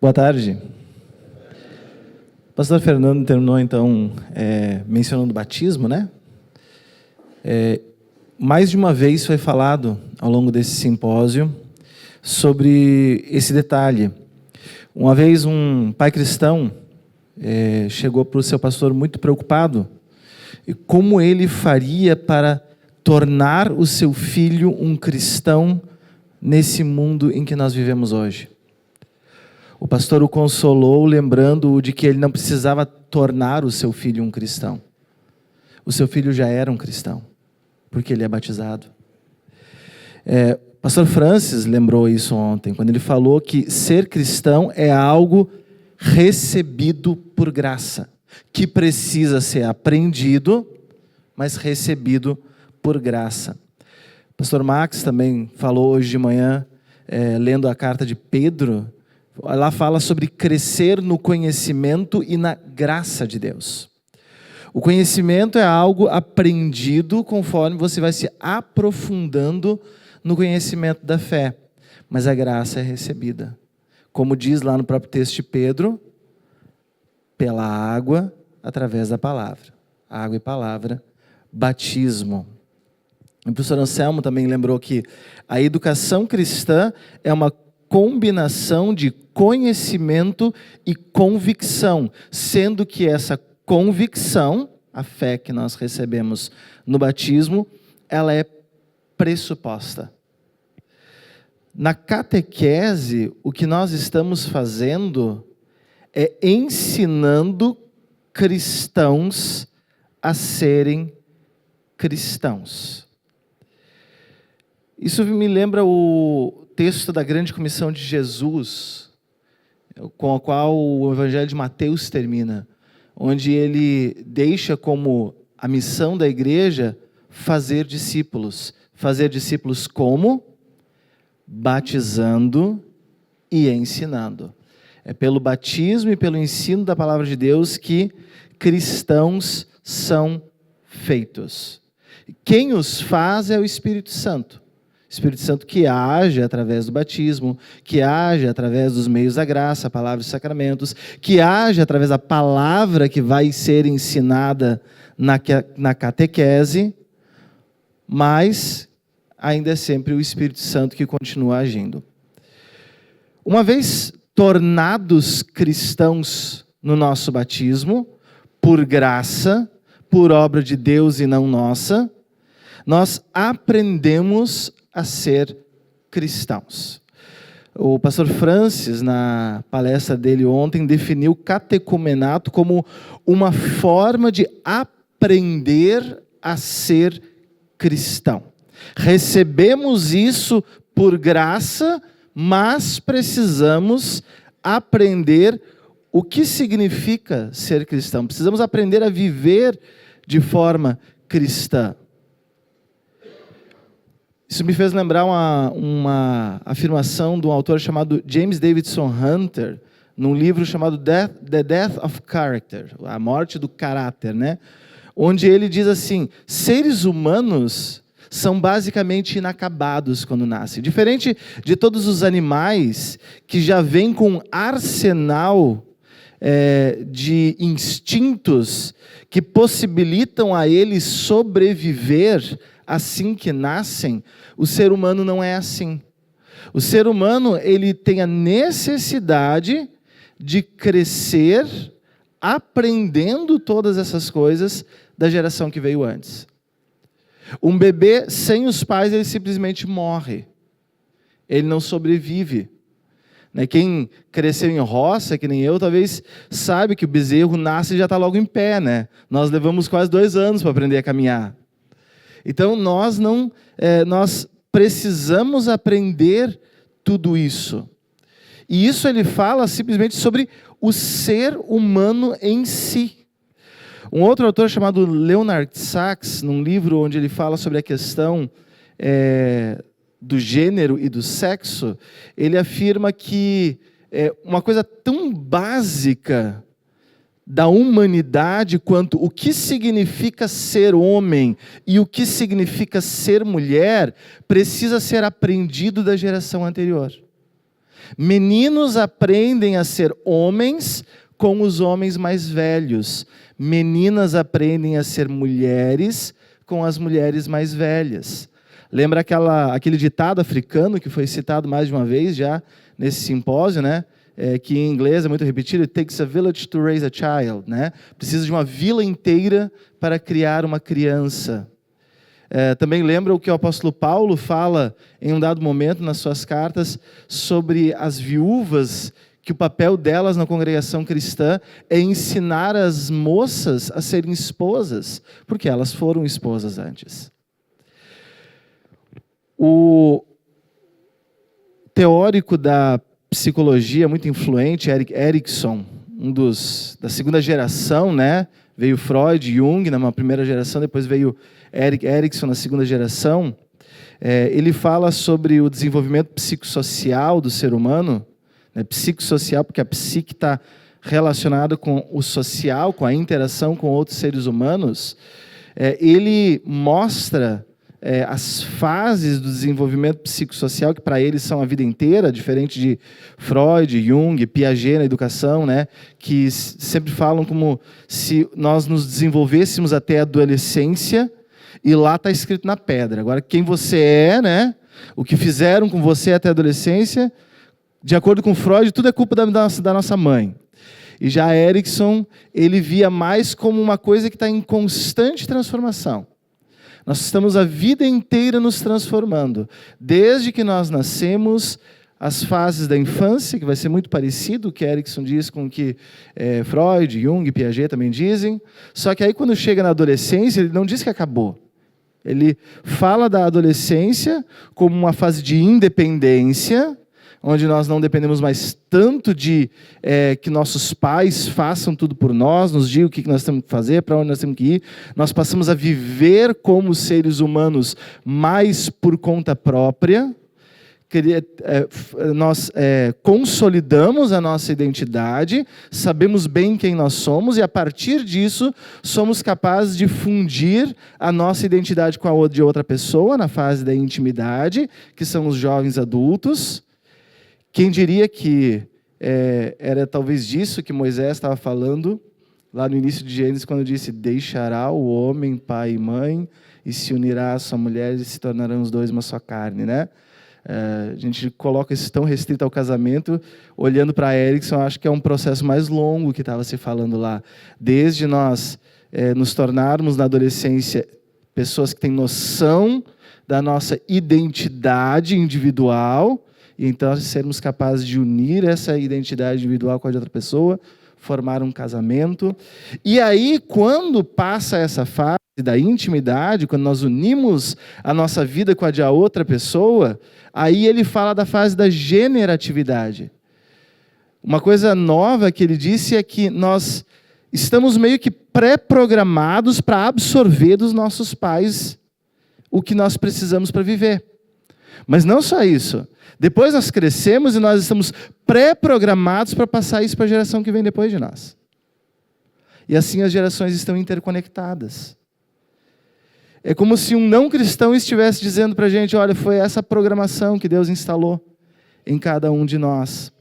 Boa tarde. O pastor Fernando terminou, então, mencionando o batismo, né? Mais de uma vez foi falado, ao longo desse simpósio, sobre esse detalhe. Uma vez, um pai cristão chegou para o seu pastor muito preocupado, e como ele faria para tornar o seu filho um cristão nesse mundo em que nós vivemos hoje. O pastor o consolou, lembrando-o de que ele não precisava tornar o seu filho um cristão. O seu filho já era um cristão, porque ele é batizado. O pastor Francis lembrou isso ontem, quando ele falou que ser cristão é algo recebido por graça, que precisa ser aprendido, mas recebido por graça. O pastor Max também falou hoje de manhã, lendo a carta de Pedro. Ela fala sobre crescer no conhecimento e na graça de Deus. O conhecimento é algo aprendido conforme você vai se aprofundando no conhecimento da fé. Mas a graça é recebida. Como diz lá no próprio texto de Pedro, pela água, através da palavra. Água e palavra, batismo. O professor Anselmo também lembrou que a educação cristã é uma combinação de conhecimento e convicção, sendo que essa convicção, a fé que nós recebemos no batismo, ela é pressuposta. Na catequese, o que nós estamos fazendo é ensinando cristãos a serem cristãos. Isso me lembra o texto da grande comissão de Jesus, com a qual o Evangelho de Mateus termina, onde ele deixa como a missão da igreja fazer discípulos. Fazer discípulos como? Batizando e ensinando. É pelo batismo e pelo ensino da palavra de Deus que cristãos são feitos. Quem os faz é o Espírito Santo. Espírito Santo que age através do batismo, que age através dos meios da graça, a palavra e os sacramentos, que age através da palavra que vai ser ensinada na catequese, mas ainda é sempre o Espírito Santo que continua agindo. Uma vez tornados cristãos no nosso batismo, por graça, por obra de Deus e não nossa, nós aprendemos a ser cristãos. O pastor Francis, na palestra dele ontem, definiu o catecumenato como uma forma de aprender a ser cristão. Recebemos isso por graça, mas precisamos aprender o que significa ser cristão. Precisamos aprender a viver de forma cristã. Isso me fez lembrar uma afirmação de um autor chamado James Davidson Hunter, num livro chamado The Death of Character, a morte do caráter, né? Onde ele diz assim: seres humanos são basicamente inacabados quando nascem. Diferente de todos os animais que já vêm com um arsenal de instintos que possibilitam a eles sobreviver assim que nascem, o ser humano não é assim. O ser humano, ele tem a necessidade de crescer aprendendo todas essas coisas da geração que veio antes. Um bebê sem os pais, ele simplesmente morre. Ele não sobrevive. Quem cresceu em roça, que nem eu, talvez sabe que o bezerro nasce e já está logo em pé, né? Nós levamos quase 2 anos para aprender a caminhar. Então, nós precisamos aprender tudo isso. E isso ele fala simplesmente sobre o ser humano em si. Um outro autor chamado Leonard Sachs, num livro onde ele fala sobre a questão do gênero e do sexo, ele afirma que uma coisa tão básica da humanidade quanto o que significa ser homem e o que significa ser mulher precisa ser aprendido da geração anterior. Meninos aprendem a ser homens com os homens mais velhos. Meninas aprendem a ser mulheres com as mulheres mais velhas. Lembra aquele ditado africano que foi citado mais de uma vez já nesse simpósio, né? Que em inglês é muito repetido: It takes a village to raise a child, né? Precisa de uma vila inteira para criar uma criança. Também lembra o que o apóstolo Paulo fala em um dado momento nas suas cartas sobre as viúvas, que o papel delas na congregação cristã é ensinar as moças a serem esposas, porque elas foram esposas antes. O teórico da psicologia muito influente, Erik Erikson, da segunda geração, né? Veio Freud, Jung na primeira geração, depois veio Erik Erikson na segunda geração. Ele fala sobre o desenvolvimento psicossocial do ser humano, né? Psicossocial, porque a psique está relacionada com o social, com a interação com outros seres humanos. Ele mostra as fases do desenvolvimento psicossocial, que para eles são a vida inteira, diferente de Freud, Jung, Piaget na educação, né, que sempre falam como se nós nos desenvolvêssemos até a adolescência, e lá está escrito na pedra. Agora, quem você é, né, o que fizeram com você até a adolescência, de acordo com Freud, tudo é culpa da nossa mãe. E já Erikson, ele via mais como uma coisa que está em constante transformação. Nós estamos a vida inteira nos transformando. Desde que nós nascemos, as fases da infância, que vai ser muito parecido, o que Erikson diz com o que Freud, Jung, Piaget também dizem. Só que aí, quando chega na adolescência, ele não diz que acabou. Ele fala da adolescência como uma fase de independência, onde nós não dependemos mais tanto de que nossos pais façam tudo por nós, nos digam o que nós temos que fazer, para onde nós temos que ir. Nós passamos a viver como seres humanos mais por conta própria. Nós consolidamos a nossa identidade, sabemos bem quem nós somos, e a partir disso somos capazes de fundir a nossa identidade com a de outra pessoa, na fase da intimidade, que são os jovens adultos. Quem diria que era talvez disso que Moisés estava falando lá no início de Gênesis, quando disse: deixará o homem pai e mãe e se unirá à sua mulher e se tornarão os dois uma só carne, né? A gente coloca isso tão restrito ao casamento. Olhando para Erikson, acho que é um processo mais longo que estava se falando lá. Desde nós nos tornarmos na adolescência pessoas que têm noção da nossa identidade individual, e então sermos capazes de unir essa identidade individual com a de outra pessoa, formar um casamento. E aí, quando passa essa fase da intimidade, quando nós unimos a nossa vida com a de outra pessoa, aí ele fala da fase da generatividade. Uma coisa nova que ele disse é que nós estamos meio que pré-programados para absorver dos nossos pais o que nós precisamos para viver. Mas não só isso. Depois nós crescemos e nós estamos pré-programados para passar isso para a geração que vem depois de nós. E assim as gerações estão interconectadas. É como se um não cristão estivesse dizendo para a gente: olha, foi essa programação que Deus instalou em cada um de nós.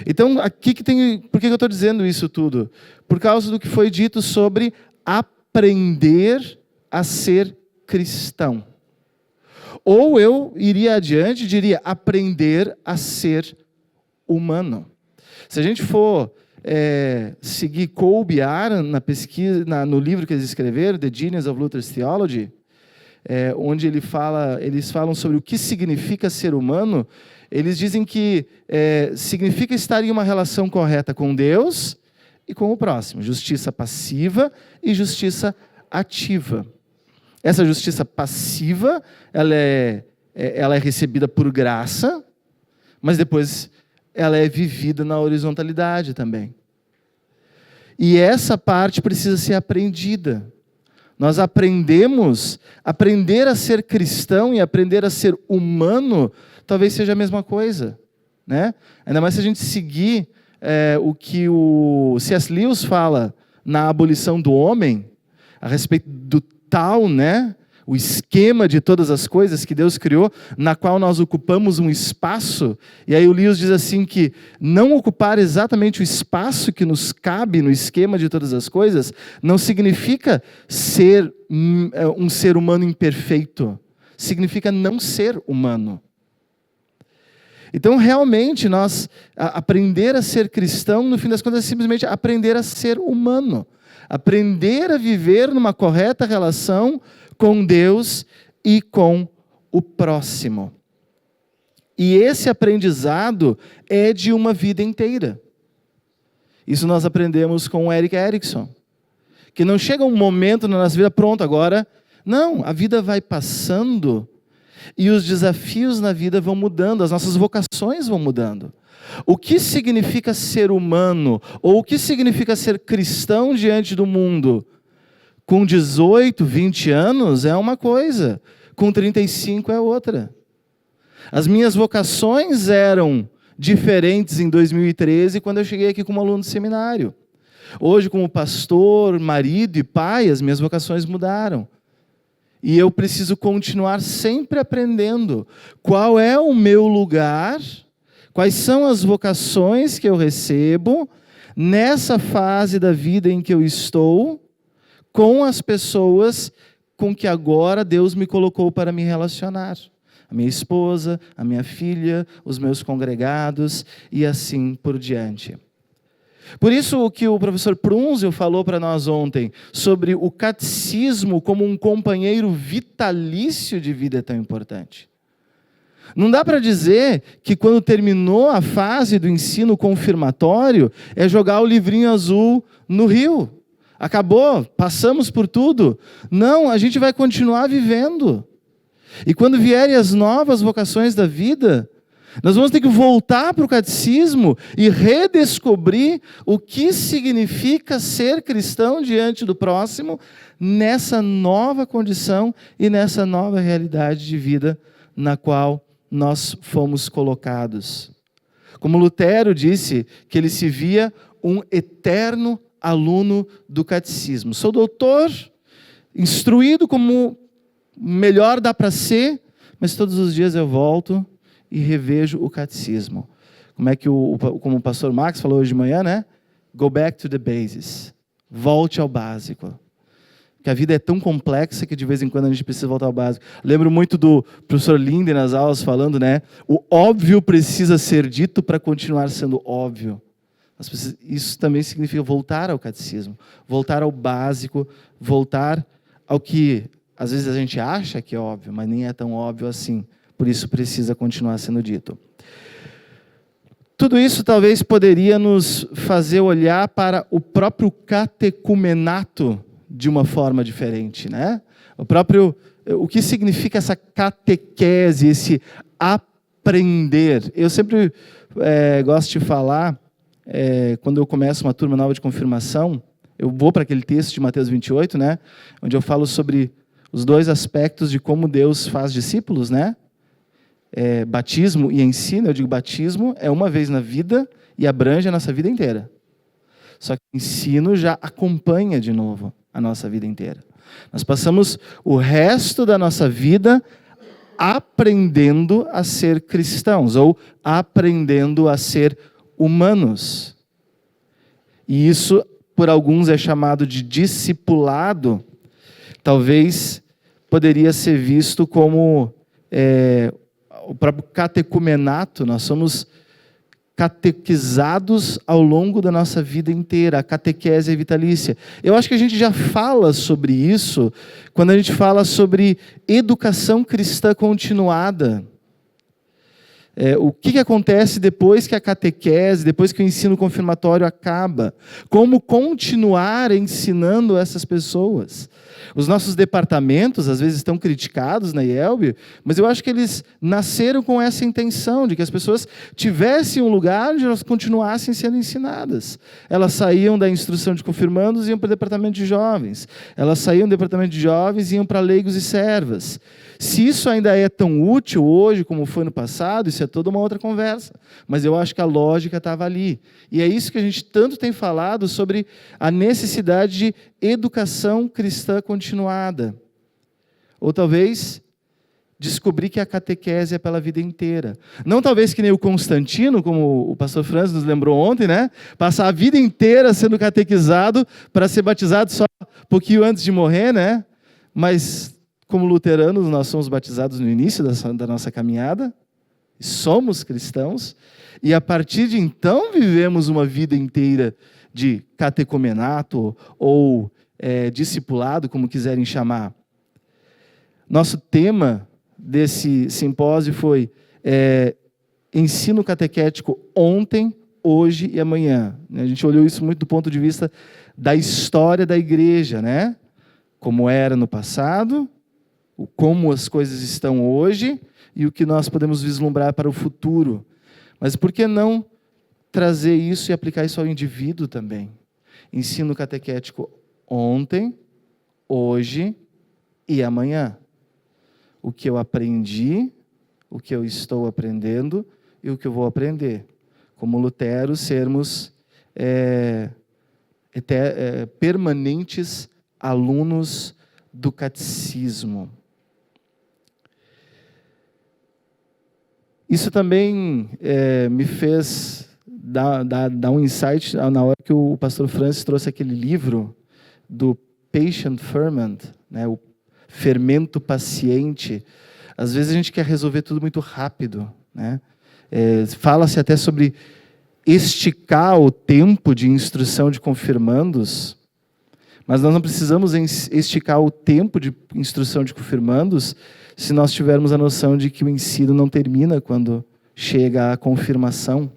Então, por que eu estou dizendo isso tudo? Por causa do que foi dito sobre aprender a ser cristão. Ou eu iria adiante e diria: aprender a ser humano. Se a gente for seguir Kolbe e Aron na pesquisa, no livro que eles escreveram, The Genius of Luther's Theology, onde eles falam sobre o que significa ser humano, eles dizem que significa estar em uma relação correta com Deus e com o próximo. Justiça passiva e justiça ativa. Essa justiça passiva, ela é recebida por graça, mas depois ela é vivida na horizontalidade também. E essa parte precisa ser aprendida. Nós aprender a ser cristão e aprender a ser humano, talvez seja a mesma coisa, né? Ainda mais se a gente seguir o que o C.S. Lewis fala na Abolição do Homem, a respeito do tal, né? o esquema de todas as coisas que Deus criou, na qual nós ocupamos um espaço. E aí o Lewis diz assim que não ocupar exatamente o espaço que nos cabe no esquema de todas as coisas não significa ser um ser humano imperfeito. Significa não ser humano. Então, realmente, aprender a ser cristão, no fim das contas, é simplesmente aprender a ser humano. Aprender a viver numa correta relação com Deus e com o próximo. E esse aprendizado é de uma vida inteira. Isso nós aprendemos com o Erik Erikson. Que não chega um momento na nossa vida, pronto, agora. Não, a vida vai passando e os desafios na vida vão mudando, as nossas vocações vão mudando. O que significa ser humano, ou o que significa ser cristão diante do mundo? Com 18, 20 anos é uma coisa, com 35 é outra. As minhas vocações eram diferentes em 2013, quando eu cheguei aqui como aluno de seminário. Hoje, como pastor, marido e pai, as minhas vocações mudaram. E eu preciso continuar sempre aprendendo qual é o meu lugar, quais são as vocações que eu recebo nessa fase da vida em que eu estou, com as pessoas com que agora Deus me colocou para me relacionar. A minha esposa, a minha filha, os meus congregados e assim por diante. Por isso o que o professor Prunzio falou para nós ontem, sobre o catecismo como um companheiro vitalício de vida é tão importante. Não dá para dizer que quando terminou a fase do ensino confirmatório, é jogar o livrinho azul no rio. Acabou, passamos por tudo. Não, a gente vai continuar vivendo. E quando vierem as novas vocações da vida, nós vamos ter que voltar para o catecismo e redescobrir o que significa ser cristão diante do próximo nessa nova condição e nessa nova realidade de vida na qual nós fomos colocados. Como Lutero disse que ele se via um eterno aluno do catecismo. Sou doutor, instruído como melhor dá para ser, mas todos os dias eu volto e revejo o catecismo. Como o pastor Max falou hoje de manhã, né? Go back to the basis. Volte ao básico. Porque a vida é tão complexa que de vez em quando a gente precisa voltar ao básico. Lembro muito do professor Linden nas aulas falando, né? O óbvio precisa ser dito para continuar sendo óbvio. Isso também significa voltar ao catecismo, voltar ao básico, voltar ao que às vezes a gente acha que é óbvio, mas nem é tão óbvio assim. Por isso precisa continuar sendo dito. Tudo isso talvez poderia nos fazer olhar para o próprio catecumenato de uma forma diferente, né? O que significa essa catequese, esse aprender? Eu sempre gosto de falar, quando eu começo uma turma nova de confirmação, eu vou para aquele texto de Mateus 28, né? Onde eu falo sobre os dois aspectos de como Deus faz discípulos, né? Batismo e ensino. Eu digo, batismo é uma vez na vida e abrange a nossa vida inteira. Só que o ensino já acompanha de novo a nossa vida inteira. Nós passamos o resto da nossa vida aprendendo a ser cristãos, ou aprendendo a ser humanos. E isso, por alguns, é chamado de discipulado. Talvez poderia ser visto como o próprio catecumenato. Nós somos catequizados ao longo da nossa vida inteira. A catequese é vitalícia. Eu acho que a gente já fala sobre isso quando a gente fala sobre educação cristã continuada. O que acontece depois que a catequese, depois que o ensino confirmatório acaba? Como continuar ensinando essas pessoas? Os nossos departamentos, às vezes, estão criticados na IELB, mas eu acho que eles nasceram com essa intenção, de que as pessoas tivessem um lugar onde elas continuassem sendo ensinadas. Elas saíam da instrução de confirmandos e iam para o departamento de jovens. Elas saíam do departamento de jovens e iam para leigos e servas. Se isso ainda é tão útil hoje como foi no passado, isso é toda uma outra conversa. Mas eu acho que a lógica estava ali. E é isso que a gente tanto tem falado sobre a necessidade de educação cristã continuada. Ou talvez descobrir que a catequese é pela vida inteira. Não talvez que nem o Constantino, como o pastor Francis nos lembrou ontem, né? Passar a vida inteira sendo catequizado para ser batizado só um pouquinho antes de morrer, né? Mas, como luteranos, nós somos batizados no início da nossa caminhada, somos cristãos, e a partir de então vivemos uma vida inteira de catecomenato ou discipulado, como quiserem chamar. Nosso tema desse simpósio foi ensino catequético ontem, hoje e amanhã. A gente olhou isso muito do ponto de vista da história da igreja, né? Como era no passado, como as coisas estão hoje e o que nós podemos vislumbrar para o futuro. Mas por que não trazer isso e aplicar isso ao indivíduo também? Ensino catequético ontem, hoje e amanhã. O que eu aprendi, o que eu estou aprendendo e o que eu vou aprender. Como Lutero, sermos permanentes alunos do catecismo. Isso também me fez dar um insight na hora que o pastor Francis trouxe aquele livro do Patient Ferment, né, o fermento paciente. Às vezes a gente quer resolver tudo muito rápido, né? Fala-se até sobre esticar o tempo de instrução de confirmandos, mas nós não precisamos esticar o tempo de instrução de confirmandos se nós tivermos a noção de que o ensino não termina quando chega à confirmação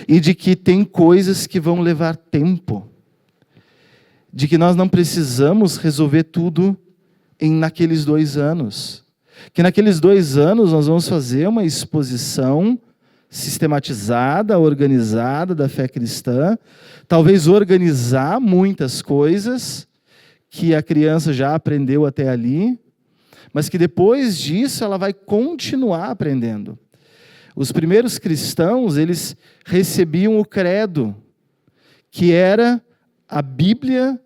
e de que tem coisas que vão levar tempo, de que nós não precisamos resolver tudo naqueles 2 anos. Que naqueles 2 anos nós vamos fazer uma exposição sistematizada, organizada da fé cristã, talvez organizar muitas coisas que a criança já aprendeu até ali, mas que depois disso ela vai continuar aprendendo. Os primeiros cristãos, eles recebiam o credo, que era a Bíblia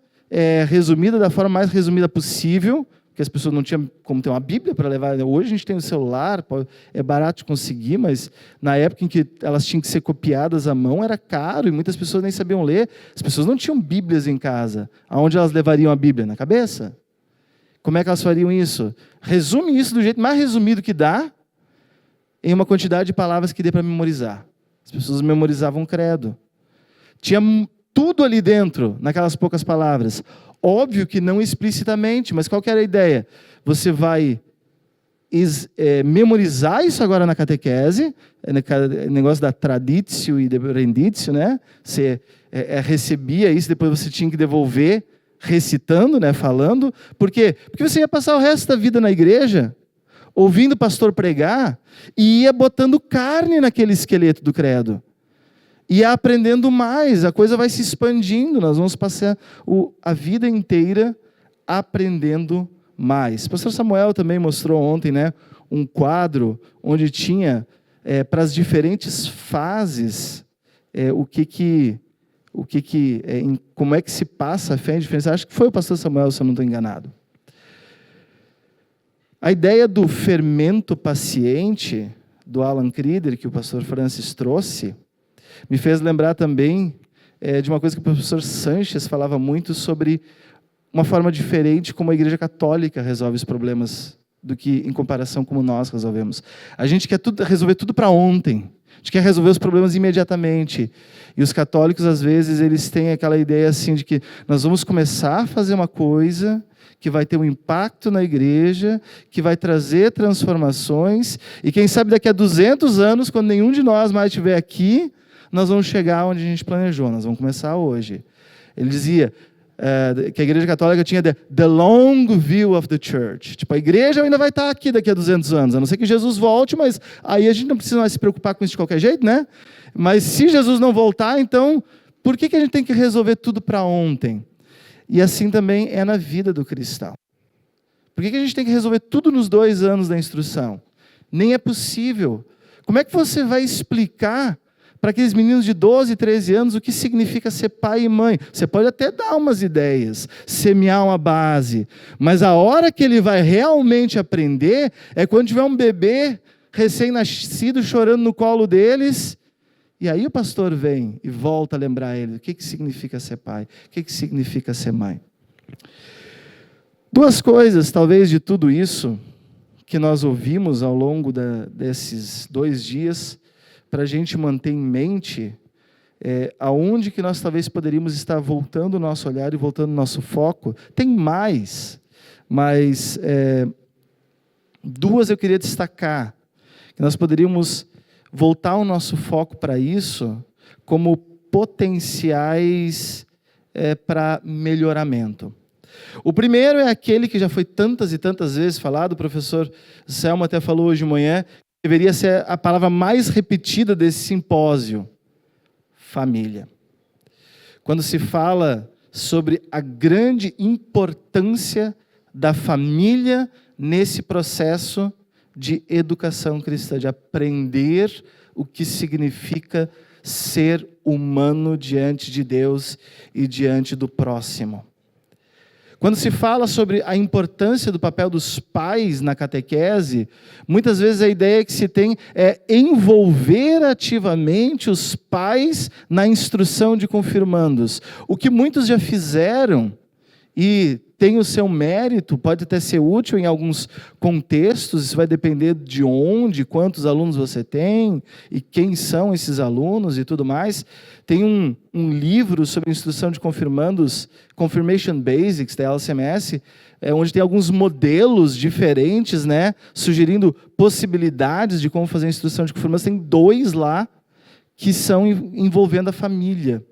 resumida da forma mais resumida possível, porque as pessoas não tinham como ter uma Bíblia para levar. Hoje a gente tem o celular, é barato de conseguir, mas na época em que elas tinham que ser copiadas à mão, era caro e muitas pessoas nem sabiam ler. As pessoas não tinham Bíblias em casa. Aonde elas levariam a Bíblia? Na cabeça? Como é que elas fariam isso? Resume isso do jeito mais resumido que dá, em uma quantidade de palavras que dê para memorizar. As pessoas memorizavam o credo. Tinha tudo ali dentro, naquelas poucas palavras. Óbvio que não explicitamente, mas qual que era a ideia? Você vai memorizar isso agora na catequese, negócio da traditio e renditio, né? Você recebia isso, depois você tinha que devolver, recitando, né? Falando. Por quê? Porque você ia passar o resto da vida na igreja, ouvindo o pastor pregar, e ia botando carne naquele esqueleto do credo. E aprendendo mais, a coisa vai se expandindo, nós vamos passar a vida inteira aprendendo mais. O pastor Samuel também mostrou ontem, né, um quadro onde tinha, para as diferentes fases, como é que se passa a fé em diferença. Acho que foi o pastor Samuel, se eu não estou enganado. A ideia do fermento paciente, do Alan Kreider, que o pastor Francis trouxe, me fez lembrar também de uma coisa que o professor Sanches falava muito sobre uma forma diferente como a Igreja Católica resolve os problemas do que em comparação como nós resolvemos. A gente quer resolver tudo para ontem. A gente quer resolver os problemas imediatamente. E os católicos, às vezes, eles têm aquela ideia assim de que nós vamos começar a fazer uma coisa que vai ter um impacto na igreja, que vai trazer transformações, e quem sabe daqui a 200 anos, quando nenhum de nós mais estiver aqui, nós vamos chegar onde a gente planejou, nós vamos começar hoje. Ele dizia que a Igreja Católica tinha the long view of the church. Tipo, a igreja ainda vai estar aqui daqui a 200 anos, a não ser que Jesus volte, mas aí a gente não precisa mais se preocupar com isso de qualquer jeito, né? Mas se Jesus não voltar, então, por que a gente tem que resolver tudo para ontem? E assim também é na vida do cristão. Por que a gente tem que resolver tudo nos 2 anos da instrução? Nem é possível. Como é que você vai explicar para aqueles meninos de 12, 13 anos, o que significa ser pai e mãe. Você pode até dar umas ideias, semear uma base, mas a hora que ele vai realmente aprender é quando tiver um bebê recém-nascido chorando no colo deles, e aí o pastor vem e volta a lembrar ele o que significa ser pai, o que significa ser mãe. Duas coisas, talvez, de tudo isso que nós ouvimos ao longo desses 2 dias, para a gente manter em mente aonde que nós talvez poderíamos estar voltando o nosso olhar e voltando o nosso foco. Tem mais, mas 2 eu queria destacar, que nós poderíamos voltar o nosso foco para isso como potenciais para melhoramento. O primeiro é aquele que já foi tantas e tantas vezes falado, o professor Selma até falou hoje de manhã, deveria ser a palavra mais repetida desse simpósio: família. Quando se fala sobre a grande importância da família nesse processo de educação cristã, de aprender o que significa ser humano diante de Deus e diante do próximo. Quando se fala sobre a importância do papel dos pais na catequese, muitas vezes a ideia que se tem é envolver ativamente os pais na instrução de confirmandos. O que muitos já fizeram e tem o seu mérito, pode até ser útil em alguns contextos, isso vai depender de onde, quantos alunos você tem e quem são esses alunos e tudo mais. Tem um livro sobre instrução de confirmandos, Confirmation Basics, da LCMS, onde tem alguns modelos diferentes, né, sugerindo possibilidades de como fazer a instrução de confirmandos. Tem 2 lá que são envolvendo a família.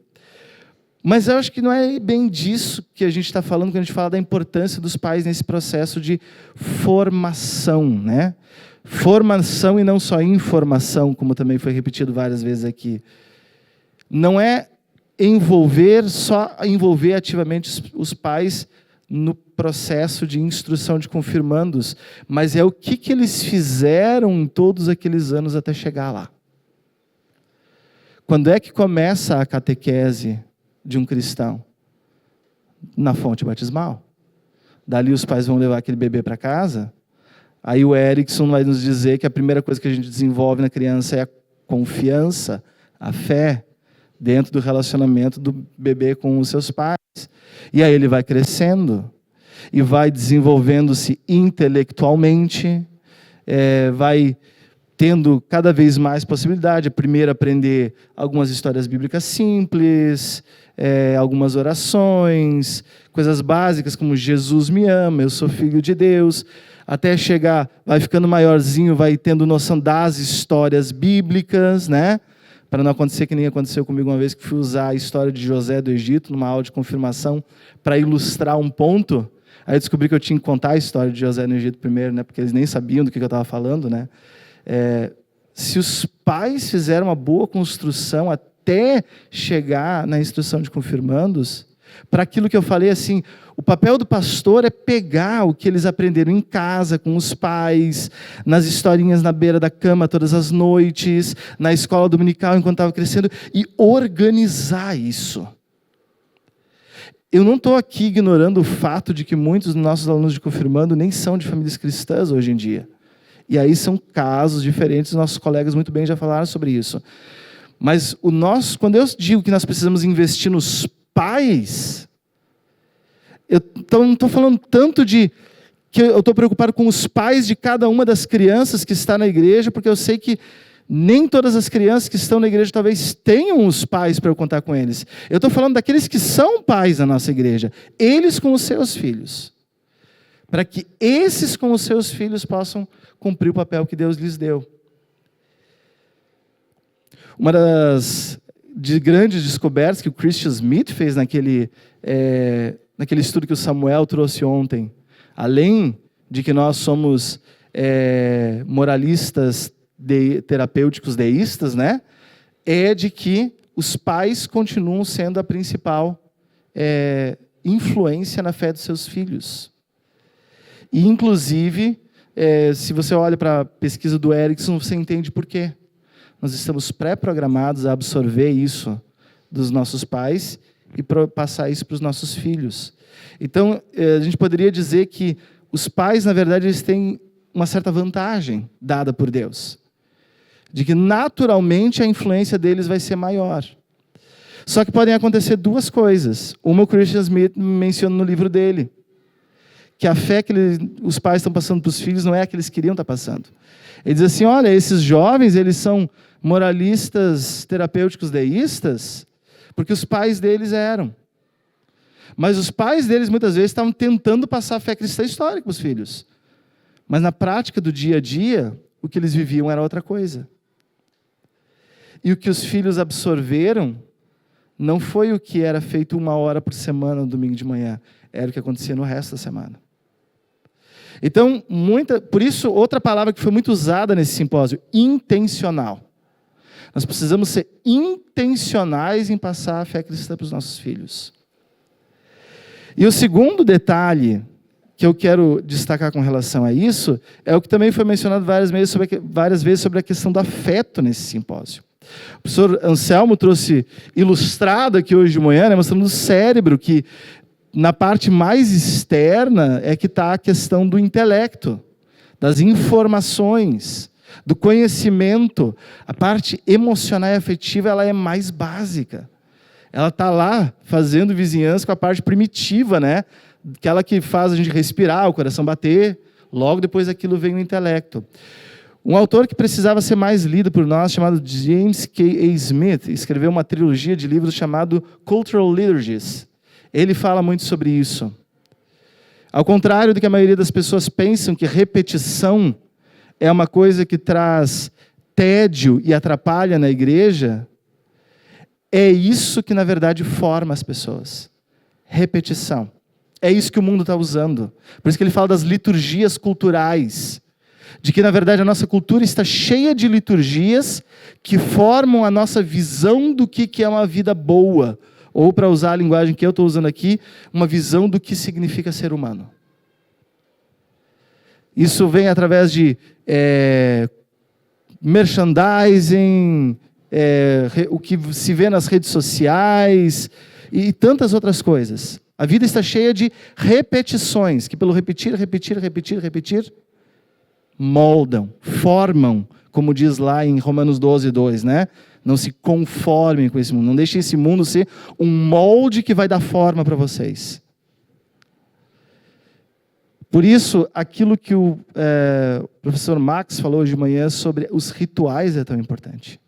Mas eu acho que não é bem disso que a gente está falando quando a gente fala da importância dos pais nesse processo de formação, né? Formação e não só informação, como também foi repetido várias vezes aqui. Não é só envolver ativamente os pais no processo de instrução de confirmandos, mas é o que eles fizeram em todos aqueles anos até chegar lá. Quando é que começa a catequese de um cristão? Na fonte batismal. Dali os pais vão levar aquele bebê para casa. Aí o Erickson vai nos dizer que a primeira coisa que a gente desenvolve na criança é a confiança, a fé, dentro do relacionamento do bebê com os seus pais. E aí ele vai crescendo e vai desenvolvendo-se intelectualmente, vai tendo cada vez mais possibilidade. Primeiro aprender algumas histórias bíblicas simples, algumas orações, coisas básicas como Jesus me ama, eu sou filho de Deus, até chegar, vai ficando maiorzinho, vai tendo noção das histórias bíblicas, né? Para não acontecer que nem aconteceu comigo uma vez, que fui usar a história de José do Egito numa aula de confirmação para ilustrar um ponto. Aí eu descobri que eu tinha que contar a história de José no Egito primeiro, né? Porque eles nem sabiam do que eu estava falando, né? Se os pais fizeram uma boa construção até chegar na instrução de confirmandos, para aquilo que eu falei assim, o papel do pastor é pegar o que eles aprenderam em casa, com os pais, nas historinhas na beira da cama todas as noites, na escola dominical enquanto estava crescendo, e organizar isso. Eu não estou aqui ignorando o fato de que muitos dos nossos alunos de confirmando nem são de famílias cristãs hoje em dia. E aí são casos diferentes, nossos colegas muito bem já falaram sobre isso. Mas quando eu digo que nós precisamos investir nos pais, eu não estou falando tanto de que eu estou preocupado com os pais de cada uma das crianças que está na igreja, porque eu sei que nem todas as crianças que estão na igreja talvez tenham os pais para eu contar com eles. Eu estou falando daqueles que são pais na nossa igreja, eles com os seus filhos, para que esses com os seus filhos possam cumprir o papel que Deus lhes deu. Uma das grandes descobertas que o Christian Smith fez naquele estudo que o Samuel trouxe ontem, além de que nós somos moralistas terapêuticos deístas, né, é de que os pais continuam sendo a principal influência na fé dos seus filhos. E, inclusive, se você olha para a pesquisa do Erickson, você entende por quê. nós estamos pré-programados a absorver isso dos nossos pais e passar isso para os nossos filhos. Então, a gente poderia dizer que os pais, na verdade, eles têm uma certa vantagem dada por Deus, de que naturalmente a influência deles vai ser maior. Só que podem acontecer duas coisas. Uma, o Christian Smith menciona no livro dele, que a fé que os pais estão passando para os filhos não é a que eles queriam estar passando. Ele diz assim, olha, esses jovens, eles são moralistas terapêuticos deístas, porque os pais deles eram. Mas os pais deles, muitas vezes, estavam tentando passar a fé cristã histórica para os filhos. Mas na prática do dia a dia, o que eles viviam era outra coisa. E o que os filhos absorveram não foi o que era feito 1 hora por semana, no domingo de manhã. Era o que acontecia no resto da semana. Então, por isso, outra palavra que foi muito usada nesse simpósio, intencional. Nós precisamos ser intencionais em passar a fé cristã para os nossos filhos. E o segundo detalhe que eu quero destacar com relação a isso é o que também foi mencionado várias vezes sobre a questão do afeto nesse simpósio. O professor Anselmo trouxe ilustrado aqui hoje de manhã, mostrando o cérebro, que na parte mais externa é que está a questão do intelecto, das informações, do conhecimento. A parte emocional e afetiva ela é mais básica. Ela está lá fazendo vizinhança com a parte primitiva, né? Aquela que faz a gente respirar, o coração bater. Logo depois daquilo vem o intelecto. Um autor que precisava ser mais lido por nós, chamado James K. A. Smith, escreveu uma trilogia de livros chamado Cultural Liturgies. Ele fala muito sobre isso. Ao contrário do que a maioria das pessoas pensam, que repetição é uma coisa que traz tédio e atrapalha na igreja, é isso que, na verdade, forma as pessoas. Repetição. É isso que o mundo está usando. Por isso que ele fala das liturgias culturais. De que, na verdade, a nossa cultura está cheia de liturgias que formam a nossa visão do que é uma vida boa. Ou, para usar a linguagem que eu estou usando aqui, uma visão do que significa ser humano. Isso vem através de merchandising, o que se vê nas redes sociais e tantas outras coisas. A vida está cheia de repetições, que pelo repetir, moldam, formam, como diz lá em Romanos 12:2, né? Não se conformem com esse mundo, não deixem esse mundo ser um molde que vai dar forma para vocês. Por isso, aquilo que o professor Max falou hoje de manhã sobre os rituais é tão importante.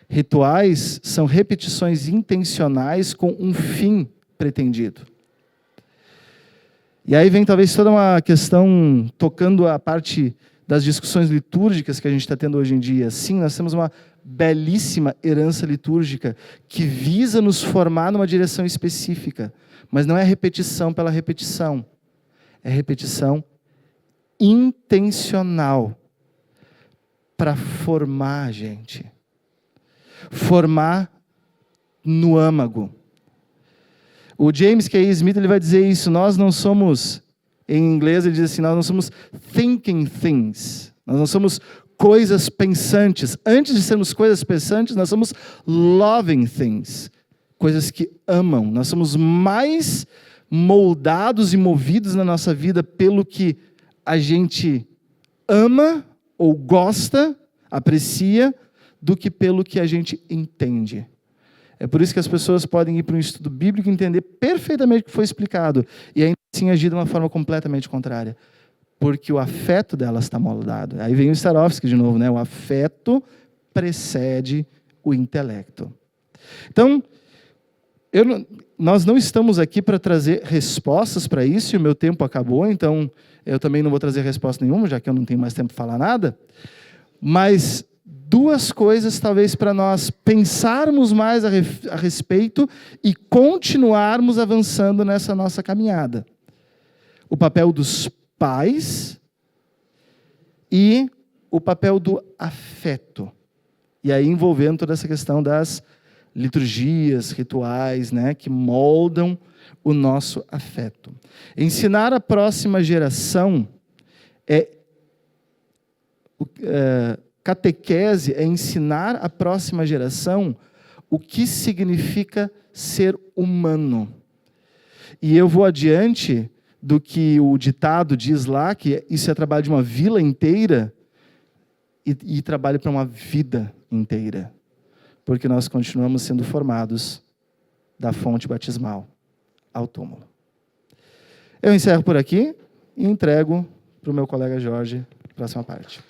Rituais são repetições intencionais com um fim pretendido. E aí vem talvez toda uma questão tocando a parte das discussões litúrgicas que a gente está tendo hoje em dia. Sim, nós temos uma belíssima herança litúrgica que visa nos formar numa direção específica, mas não é repetição pela repetição. É repetição intencional para formar a gente. Formar no âmago. O James K. Smith ele vai dizer isso, nós não somos, em inglês ele diz assim, nós não somos thinking things, nós não somos coisas pensantes. Antes de sermos coisas pensantes, nós somos loving things, coisas que amam. Nós somos mais moldados e movidos na nossa vida pelo que a gente ama ou gosta, aprecia, do que pelo que a gente entende. É por isso que as pessoas podem ir para um estudo bíblico e entender perfeitamente o que foi explicado e ainda assim agir de uma forma completamente contrária. Porque o afeto delas está moldado. Aí vem o Starovsky de novo, né? O afeto precede o intelecto. Então, nós não estamos aqui para trazer respostas para isso, e o meu tempo acabou, então eu também não vou trazer resposta nenhuma, já que eu não tenho mais tempo para falar nada. Mas duas coisas, talvez, para nós pensarmos mais a respeito e continuarmos avançando nessa nossa caminhada. O papel dos pais e o papel do afeto. E aí envolvendo toda essa questão das liturgias, rituais, né, que moldam o nosso afeto. Ensinar a próxima geração catequese é ensinar a próxima geração o que significa ser humano. E eu vou adiante do que o ditado diz lá, que isso é trabalho de uma vila inteira e trabalho para uma vida inteira. Porque nós continuamos sendo formados da fonte batismal ao túmulo. Eu encerro por aqui e entrego para o meu colega Jorge a próxima parte.